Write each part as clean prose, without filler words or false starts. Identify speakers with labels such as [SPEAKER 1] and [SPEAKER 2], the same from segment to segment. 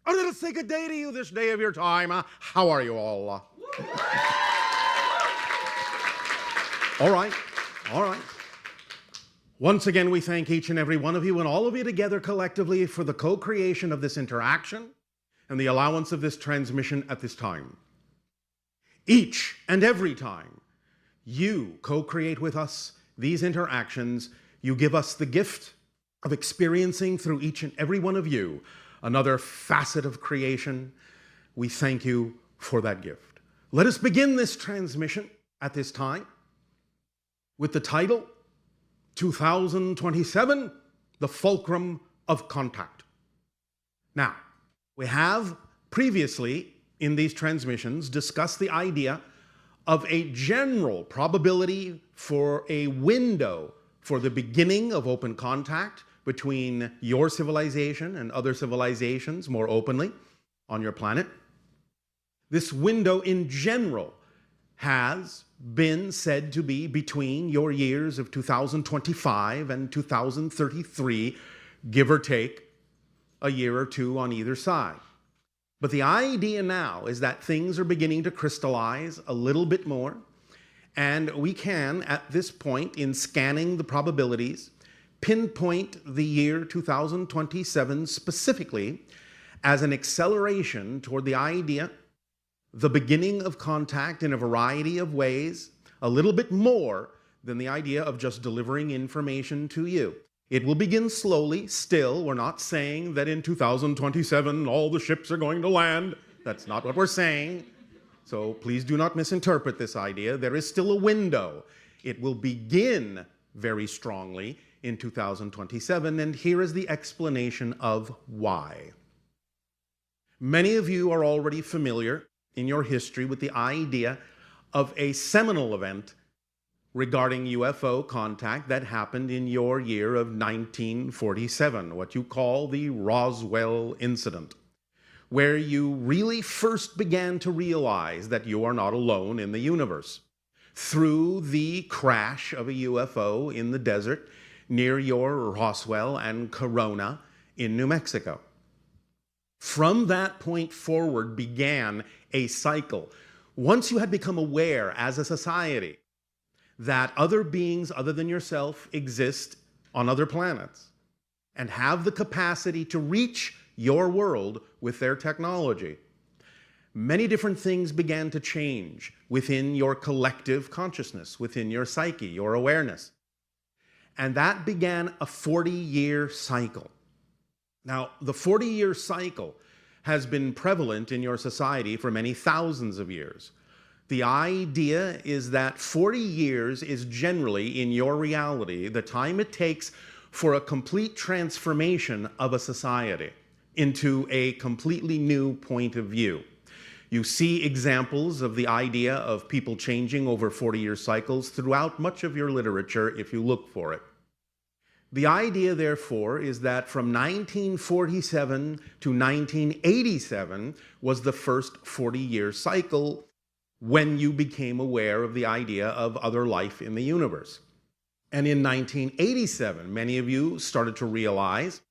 [SPEAKER 1] A little say good day to you this day of your time. How are you all? All right, all right. Once again, we thank each and every one of you and all of you together collectively for the co-creation of this interaction and the allowance of this transmission at this time. Each and every time you co-create with us these interactions, you give us the gift of experiencing through each and every one of you another facet of creation. We thank you for that gift. Let us begin this transmission at this time with the title, 2027, the Fulcrum of Contact. Now, we have previously in these transmissions discussed the idea of a general probability for a window for the beginning of open contact between your civilization and other civilizations more openly on your planet. This window in general has been said to be between your years of 2025 and 2033, give or take a year or two on either side. But the idea now is that things are beginning to crystallize a little bit more, and we can, at this point, in scanning the probabilities, pinpoint the year 2027 specifically as an acceleration toward the idea, the beginning of contact in a variety of ways, a little bit more than the idea of just delivering information to you. It will begin slowly, still. We're not saying that in 2027 all the ships are going to land. That's not what we're saying. So please do not misinterpret this idea. There is still a window. It will begin very strongly in 2027, and here is the explanation of why. Many of you are already familiar in your history with the idea of a seminal event regarding UFO contact that happened in your year of 1947, what you call the Roswell incident, where you really first began to realize that you are not alone in the universe through the crash of a UFO in the desert near your Roswell and Corona in New Mexico. From that point forward began a cycle. Once you had become aware as a society that other beings other than yourself exist on other planets and have the capacity to reach your world with their technology, many different things began to change within your collective consciousness, within your psyche, your awareness. And that began a 40-year cycle. Now, the 40-year cycle has been prevalent in your society for many thousands of years. The idea is that 40 years is generally, in your reality, the time it takes for a complete transformation of a society into a completely new point of view. You see examples of the idea of people changing over 40-year cycles throughout much of your literature if you look for it. The idea, therefore, is that from 1947 to 1987 was the first 40-year cycle when you became aware of the idea of other life in the universe. And in 1987, many of you started to realize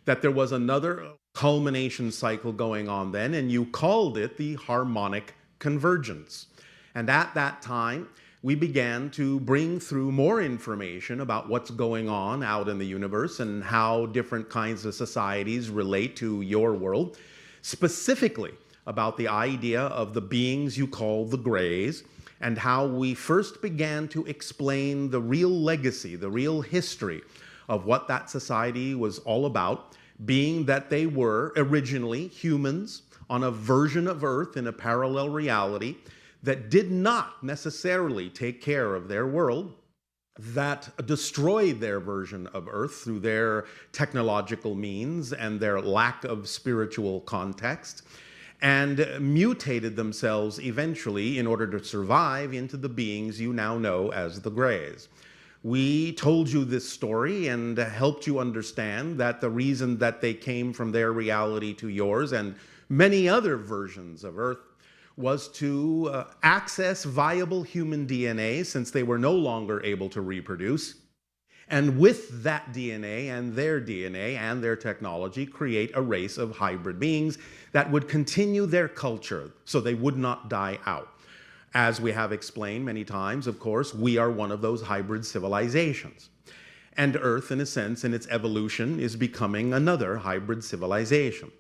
[SPEAKER 1] that there was another culmination cycle going on then, and you called it the harmonic convergence. And at that time, we began to bring through more information about what's going on out in the universe and how different kinds of societies relate to your world, specifically about the idea of the beings you call the Greys, and how we first began to explain the real legacy, the real history of what that society was all about, being that they were originally humans on a version of Earth in a parallel reality that did not necessarily take care of their world, that destroyed their version of Earth through their technological means and their lack of spiritual context, and mutated themselves eventually in order to survive into the beings you now know as the Greys. We told you this story and helped you understand that the reason that they came from their reality to yours and many other versions of Earth was to access viable human DNA since they were no longer able to reproduce, And with that DNA and their technology, create a race of hybrid beings that would continue their culture so they would not die out. As we have explained many times, of course, we are one of those hybrid civilizations. And Earth, in a sense, in its evolution, is becoming another hybrid civilization.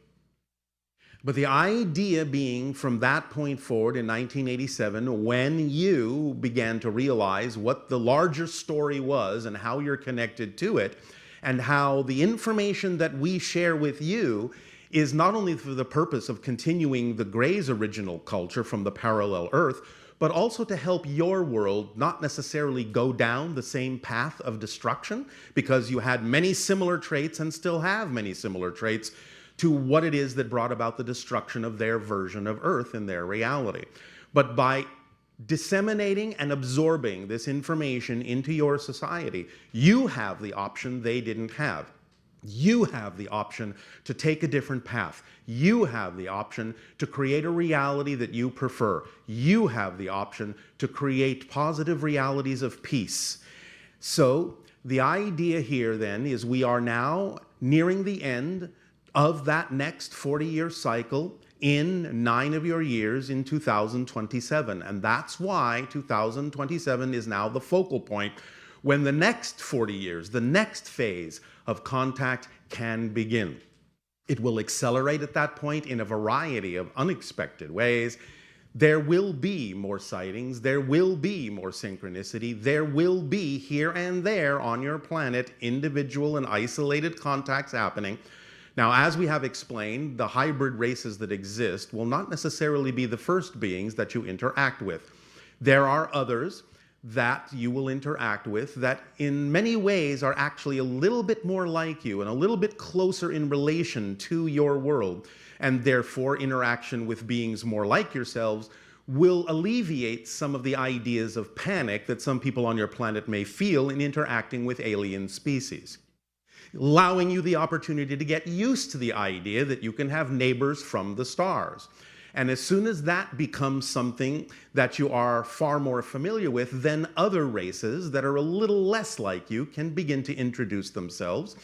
[SPEAKER 1] But the idea being from that point forward in 1987, when you began to realize what the larger story was and how you're connected to it, and how the information that we share with you is not only for the purpose of continuing the Gray's original culture from the parallel Earth, but also to help your world not necessarily go down the same path of destruction, because you had many similar traits and still have many similar traits to what it is that brought about the destruction of their version of Earth in their reality. But by disseminating and absorbing this information into your society, you have the option they didn't have. You have the option to take a different path. You have the option to create a reality that you prefer. You have the option to create positive realities of peace. So the idea here then is we are now nearing the end of that next 40-year cycle in 9 of your years in 2027. And that's why 2027 is now the focal point when the next 40 years, the next phase of contact can begin. It will accelerate at that point in a variety of unexpected ways. There will be more sightings, there will be more synchronicity, there will be here and there on your planet individual and isolated contacts happening. Now, as we have explained, the hybrid races that exist will not necessarily be the first beings that you interact with. There are others that you will interact with that in many ways are actually a little bit more like you and a little bit closer in relation to your world, and therefore interaction with beings more like yourselves will alleviate some of the ideas of panic that some people on your planet may feel in interacting with alien species, allowing you the opportunity to get used to the idea that you can have neighbors from the stars. And as soon as that becomes something that you are far more familiar with, then other races that are a little less like you can begin to introduce themselves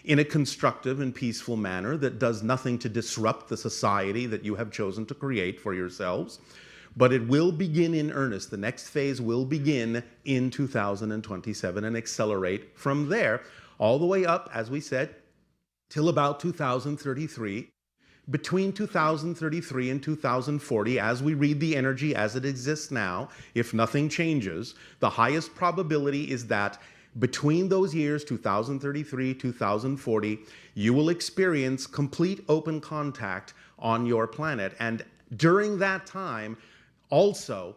[SPEAKER 1] in a constructive and peaceful manner that does nothing to disrupt the society that you have chosen to create for yourselves. But it will begin in earnest. The next phase will begin in 2027 and accelerate from there all the way up, as we said, till about 2033. Between 2033 and 2040, as we read the energy as it exists now, if nothing changes, the highest probability is that between those years, 2033, 2040, you will experience complete open contact on your planet. And during that time, also,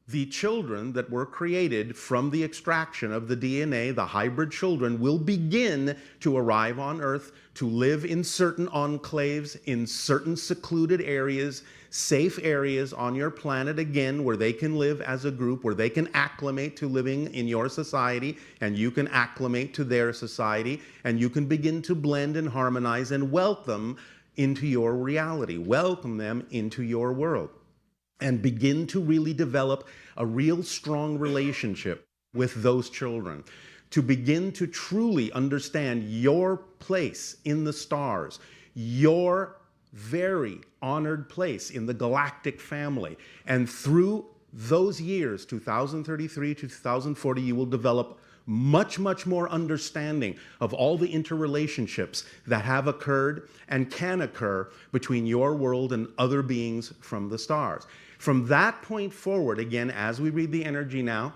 [SPEAKER 1] the children that were created from the extraction of the DNA, the hybrid children, will begin to arrive on Earth to live in certain enclaves, in certain secluded areas, safe areas on your planet, again, where they can live as a group, where they can acclimate to living in your society, and you can acclimate to their society, and you can begin to blend and harmonize and welcome into your reality, welcome them into your world, and begin to really develop a real strong relationship with those children, to begin to truly understand your place in the stars, your very honored place in the galactic family. And through those years, 2033 to 2040, you will develop much, much more understanding of all the interrelationships that have occurred and can occur between your world and other beings from the stars. From that point forward, again, as we read the energy now,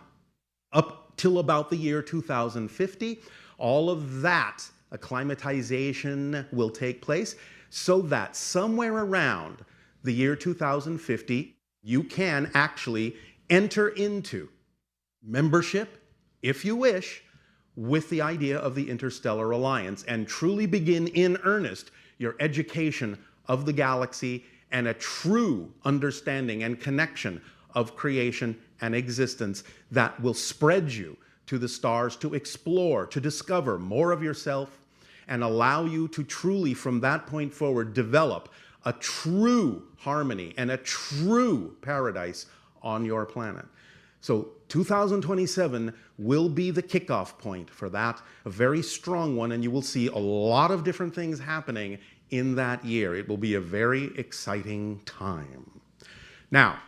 [SPEAKER 1] up till about the year 2050, all of that acclimatization will take place so that somewhere around the year 2050, you can actually enter into membership, if you wish, with the idea of the Interstellar Alliance and truly begin in earnest your education of the galaxy and a true understanding and connection of creation and existence that will spread you to the stars to explore, to discover more of yourself, and allow you to truly, from that point forward, develop a true harmony and a true paradise on your planet. So 2027 will be the kickoff point for that, a very strong one, and you will see a lot of different things happening in that year. It will be a very exciting time. Now,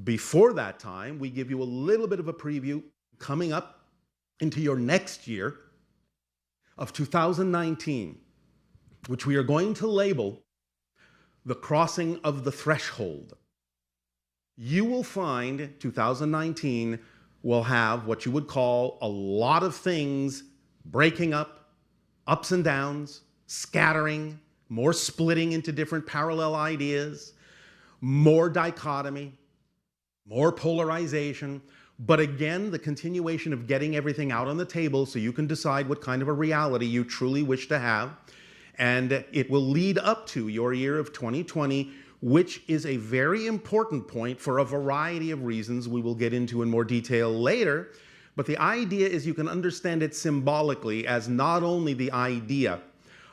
[SPEAKER 1] before that time, we give you a little bit of a preview coming up into your next year of 2019, which we are going to label the crossing of the threshold. You will find 2019 will have what you would call a lot of things breaking up, ups and downs, scattering, more splitting into different parallel ideas, more dichotomy, more polarization, but again, the continuation of getting everything out on the table so you can decide what kind of a reality you truly wish to have. And it will lead up to your year of 2020, which is a very important point for a variety of reasons we will get into in more detail later. But the idea is you can understand it symbolically as not only the idea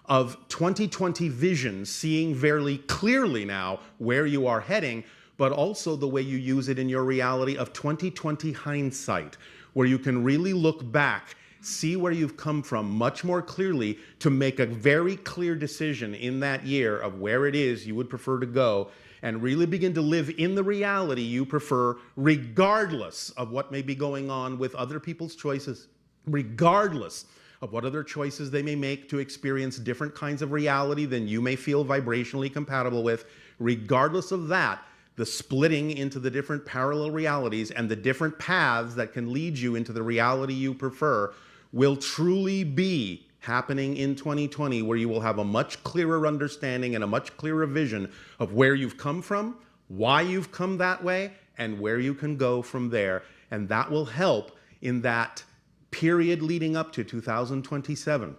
[SPEAKER 1] of 2020 vision, seeing very clearly now where you are heading, but also the way you use it in your reality of 2020 hindsight, where you can really look back, see where you've come from much more clearly to make a very clear decision in that year of where it is you would prefer to go and really begin to live in the reality you prefer, regardless of what may be going on with other people's choices, regardless of what other choices they may make to experience different kinds of reality than you may feel vibrationally compatible with. Regardless of that, the splitting into the different parallel realities and the different paths that can lead you into the reality you prefer will truly be happening in 2020, where you will have a much clearer understanding and a much clearer vision of where you've come from, why you've come that way, and where you can go from there. And that will help in that period leading up to 2027.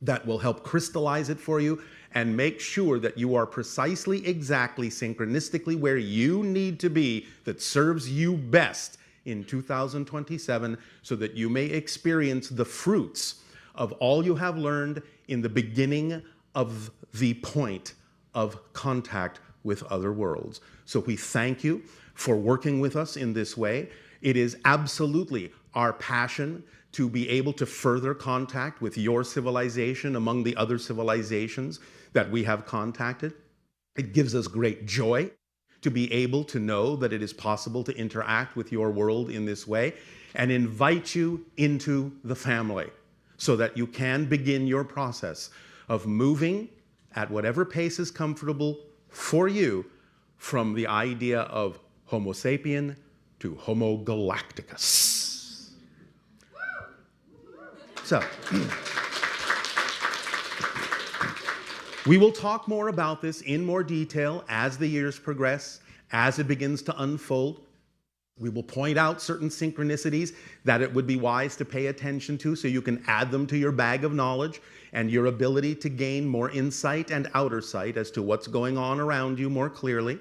[SPEAKER 1] That will help crystallize it for you and make sure that you are precisely, exactly, synchronistically where you need to be that serves you best in 2027, so that you may experience the fruits of all you have learned in the beginning of the point of contact with other worlds. So we thank you for working with us in this way. It is absolutely our passion to be able to further contact with your civilization among the other civilizations that we have contacted. It gives us great joy to be able to know that it is possible to interact with your world in this way and invite you into the family so that you can begin your process of moving at whatever pace is comfortable for you from the idea of Homo sapien to Homo galacticus. So, we will talk more about this in more detail as the years progress, as it begins to unfold. We will point out certain synchronicities that it would be wise to pay attention to so you can add them to your bag of knowledge and your ability to gain more insight and outer sight as to what's going on around you more clearly.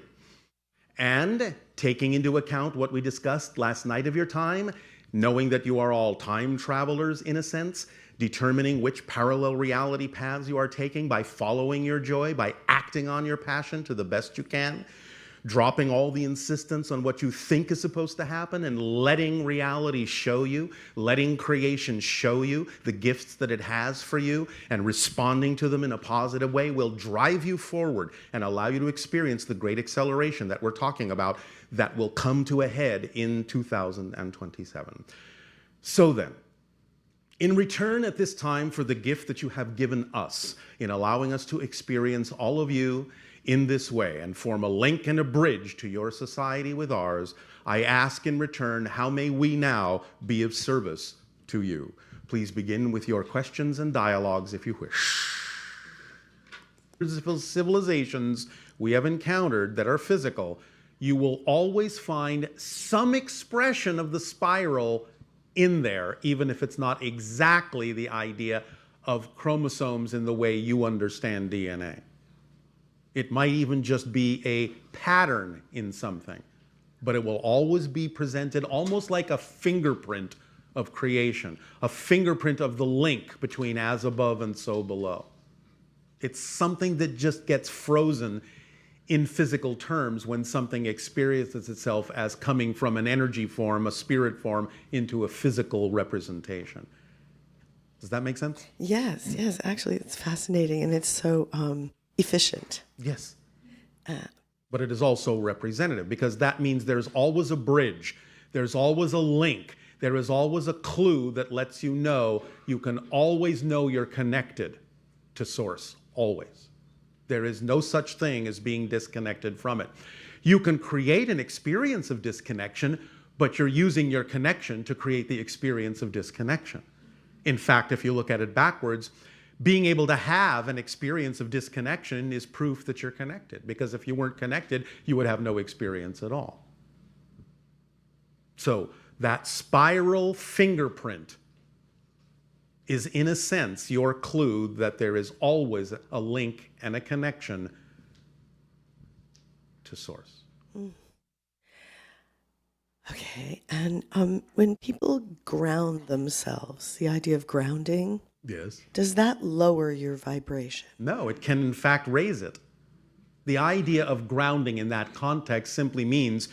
[SPEAKER 1] And taking into account what we discussed last night of your time, knowing that you are all time travelers in a sense, determining which parallel reality paths you are taking by following your joy, by acting on your passion to the best you can, dropping all the insistence on what you think is supposed to happen and letting reality show you, letting creation show you the gifts that it has for you, and responding to them in a positive way will drive you forward and allow you to experience the great acceleration that we're talking about that will come to a head in 2027. So then, in return at this time for the gift that you have given us in allowing us to experience all of you in this way and form a link and a bridge to your society with ours, I ask in return, how may we now be of service to you? Please begin with your questions and dialogues if you wish. Civilizations we have encountered that are physical, you will always find some expression of the spiral in there, even if it's not exactly the idea of chromosomes in the way you understand DNA. It might even just be a pattern in something, but it will always be presented almost like a fingerprint of creation, a fingerprint of the link between as above and so below. It's something that just gets frozen in physical terms when something experiences itself as coming from an energy form, a spirit form, into a physical representation. Does that make sense?
[SPEAKER 2] Yes, yes. Actually, it's fascinating, and it's so efficient.
[SPEAKER 1] Yes. But it is also representative, because that means there's always a bridge. There's always a link. There is always a clue that lets you know you can always know you're connected to Source, always. There is no such thing as being disconnected from it. You can create an experience of disconnection, but you're using your connection to create the experience of disconnection. In fact, if you look at it backwards, being able to have an experience of disconnection is proof that you're connected, because if you weren't connected, you would have no experience at all. So that spiral fingerprint is, in a sense, your clue that there is always a link and a connection to Source.
[SPEAKER 2] Okay, and when people ground themselves, the idea of grounding,
[SPEAKER 1] Yes.
[SPEAKER 2] does that lower your vibration?
[SPEAKER 1] No, it can in fact raise it. The idea of grounding in that context simply means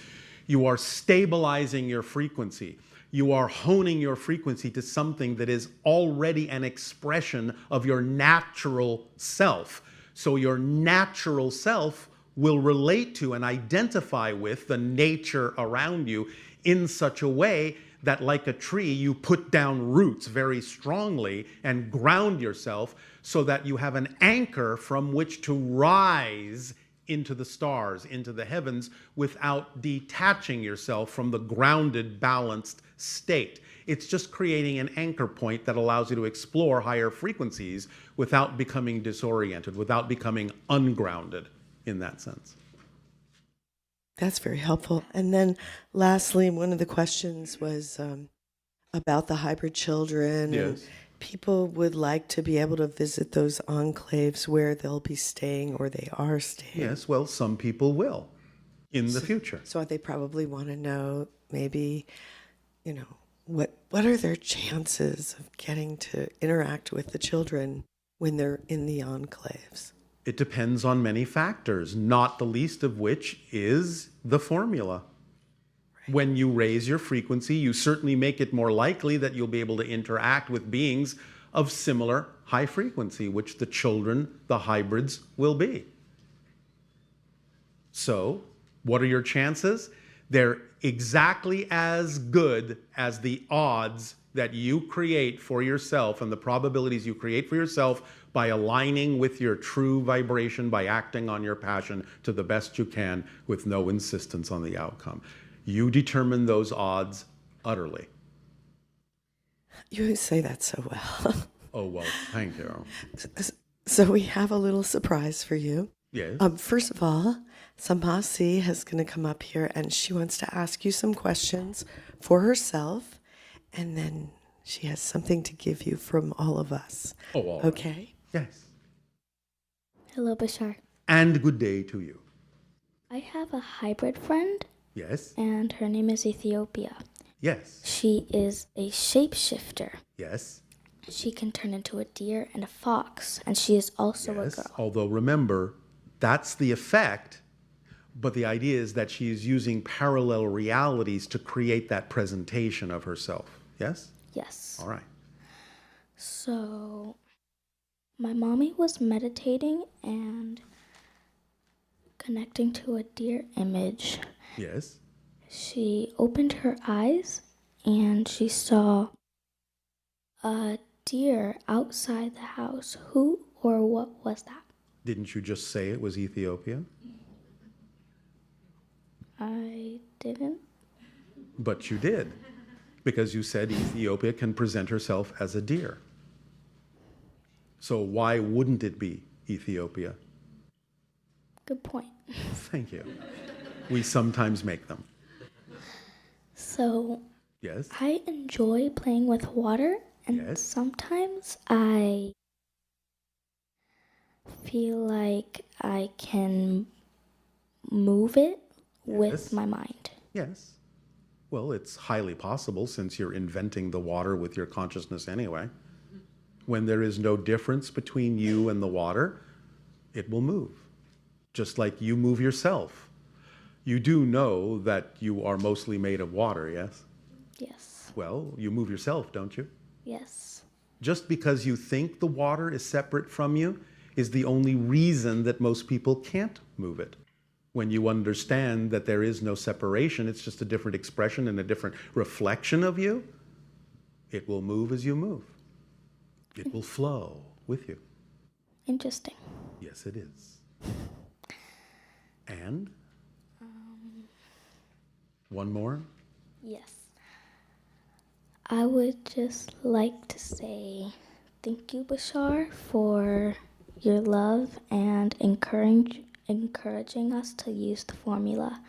[SPEAKER 1] you are stabilizing your frequency. You are honing your frequency to something that is already an expression of your natural self. So your natural self will relate to and identify with the nature around you in such a way that, like a tree, you put down roots very strongly and ground yourself so that you have an anchor from which to rise into the stars, into the heavens, without detaching yourself from the grounded, balanced state. It's just creating an anchor point that allows you to explore higher frequencies without becoming disoriented, without becoming ungrounded in that sense.
[SPEAKER 2] That's very helpful. And then lastly, one of the questions was about the hybrid children.
[SPEAKER 1] Yes.
[SPEAKER 2] And people would like to be able to visit those enclaves where they'll be staying or they are staying.
[SPEAKER 1] Yes, well, some people will in the future.
[SPEAKER 2] So they probably want to know maybe, what are their chances of getting to interact with the children when they're in the enclaves?
[SPEAKER 1] It depends on many factors, not the least of which is the formula. Right. When you raise your frequency, you certainly make it more likely that you'll be able to interact with beings of similar high frequency, which the children, the hybrids, will be. So, what are your chances? They're exactly as good as the odds that you create for yourself and the probabilities you create for yourself by aligning with your true vibration, by acting on your passion to the best you can with no insistence on the outcome. You determine those odds utterly.
[SPEAKER 2] You say that so well.
[SPEAKER 1] Oh, well, thank you.
[SPEAKER 2] So we have a little surprise for you.
[SPEAKER 1] Yes.
[SPEAKER 2] First of all, Sampasi is going to come up here and she wants to ask you some questions for herself, and then she has something to give you from all of us.
[SPEAKER 1] Oh, all right.
[SPEAKER 2] Okay?
[SPEAKER 1] Yes.
[SPEAKER 3] Hello, Bashar.
[SPEAKER 1] And good day to you.
[SPEAKER 3] I have a hybrid friend.
[SPEAKER 1] Yes.
[SPEAKER 3] And her name is Ethiopia.
[SPEAKER 1] Yes.
[SPEAKER 3] She is a shapeshifter.
[SPEAKER 1] Yes.
[SPEAKER 3] She can turn into a deer and a fox, and she is also a girl.
[SPEAKER 1] Although remember, that's the effect, but the idea is that she is using parallel realities to create that presentation of herself. Yes?
[SPEAKER 3] Yes.
[SPEAKER 1] All right.
[SPEAKER 3] So, my mommy was meditating and connecting to a deer image.
[SPEAKER 1] Yes.
[SPEAKER 3] She opened her eyes and she saw a deer outside the house. Who or what was that?
[SPEAKER 1] Didn't you just say it was Ethiopia?
[SPEAKER 3] I didn't.
[SPEAKER 1] But you did, because you said Ethiopia can present herself as a deer. So why wouldn't it be Ethiopia?
[SPEAKER 3] Good point.
[SPEAKER 1] Thank you. We sometimes make them.
[SPEAKER 3] So,
[SPEAKER 1] yes,
[SPEAKER 3] I enjoy playing with water, and
[SPEAKER 1] yes,
[SPEAKER 3] sometimes I feel like I can move it with my mind.
[SPEAKER 1] Yes. Well, it's highly possible since you're inventing the water with your consciousness anyway. When there is no difference between you and the water, it will move. just like you move yourself. You do know that you are mostly made of water, yes?
[SPEAKER 3] Yes.
[SPEAKER 1] Well, you move yourself, don't you?
[SPEAKER 3] Yes.
[SPEAKER 1] Just because you think the water is separate from you is the only reason that most people can't move it. When you understand that there is no separation, it's just a different expression and a different reflection of you, it will move as you move. It will flow with you.
[SPEAKER 3] Interesting.
[SPEAKER 1] Yes, it is. And? One more?
[SPEAKER 3] Yes. I would just like to say thank you, Bashar, for your love and encouraging us to use the formula.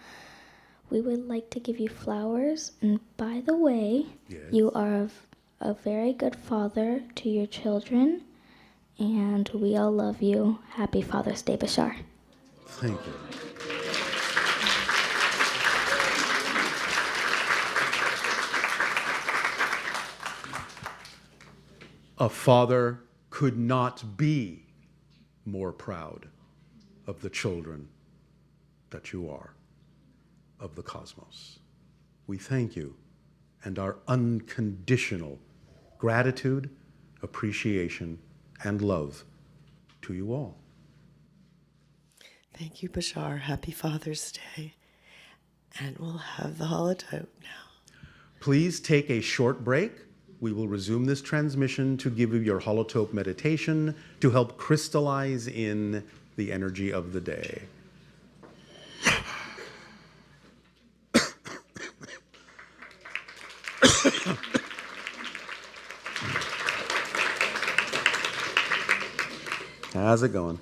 [SPEAKER 3] We would like to give you flowers, and by the way,
[SPEAKER 1] Yes.
[SPEAKER 3] you are a very good father to your children, and we all love you. Happy Father's Day, Bashar.
[SPEAKER 1] Thank you. A father could not be more proud of the children that you are, of the cosmos. We thank you, and our unconditional gratitude, appreciation, and love to you all.
[SPEAKER 2] Thank you, Bashar. Happy Father's Day. And we'll have the holotope now.
[SPEAKER 1] Please take a short break. We will resume this transmission to give you your holotope meditation to help crystallize in the energy of the day. How's it going?